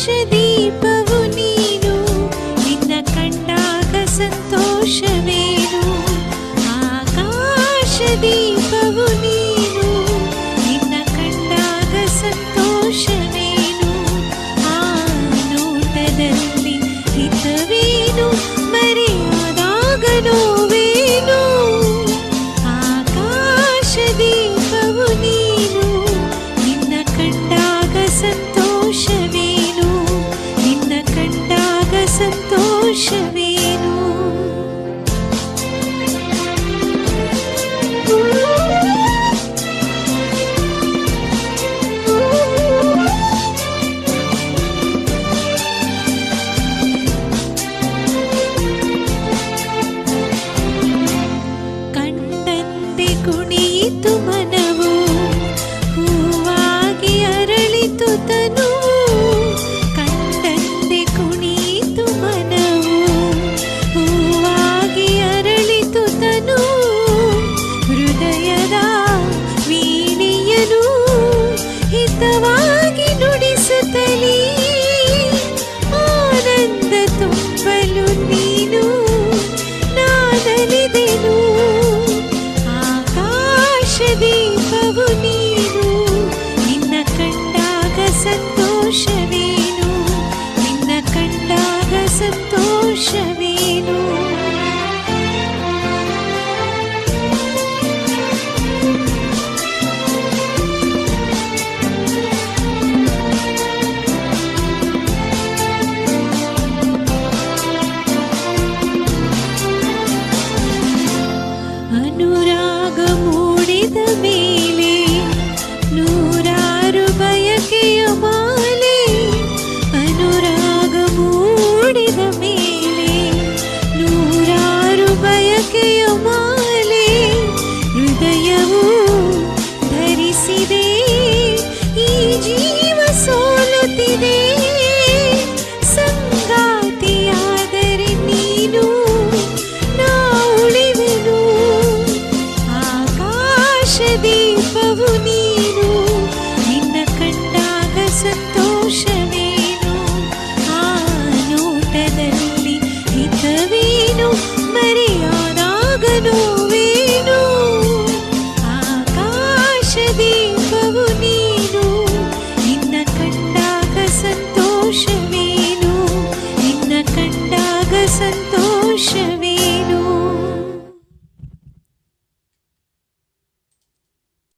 ದೀಪವು ನೀನು, ನಿನ್ನ ಕಂಡಾಗ ಸಂತೋಷವೇನು. ಆಕಾಶ ದೀಪವು ನೀನು, ನಿನ್ನ ಕಂಡಾಗ ಸಂತೋಷವೇನು. ಆ ನೋಟದಲ್ಲಿ ಹಿತವೇನು, ಮರೆಯಾದಾಗ ನೋವೇನು. ಆಕಾಶ ದೀಪವು ನೀನು, ನಿನ್ನ ಕಂಡಾಗ ಸಂತೋಷವೇನು, ನಿನ್ನ ಕಂಡಾಗ ಸಂತೋಷವೇನು. ಕಂಡಂತೆ ಕುಣಿಯಿತು ಮನವು, ಹೂವಾಗಿ ಅರಳಿತು ತನುವು. ಕಂಡಂತೆ ಕುಣಿಯಿತು ಮನವು, ಹೂವಾಗಿ ಅರಳಿತು ತನುವು. ಹೃದಯದ ವೀಣೆಯನು ಹಿತವಾಗಿ ನುಡಿಸುತ್ತಲೀ, ಆನಂದ ತುಂಬಲು ನೀನು ನಾನಲಿದೆನು. ಆಕಾಶ ದೀಪವು ನೀನು, ನಿನ್ನ ಕಂಡಾಗ ಸಂತೋಷವೇನು, ನಿನ್ನ ಕಂಡಾಗ ಸಂತೋಷವೇನು. ಅನುರಾಗ ಮೂಡಿದ ಮೇಲೆ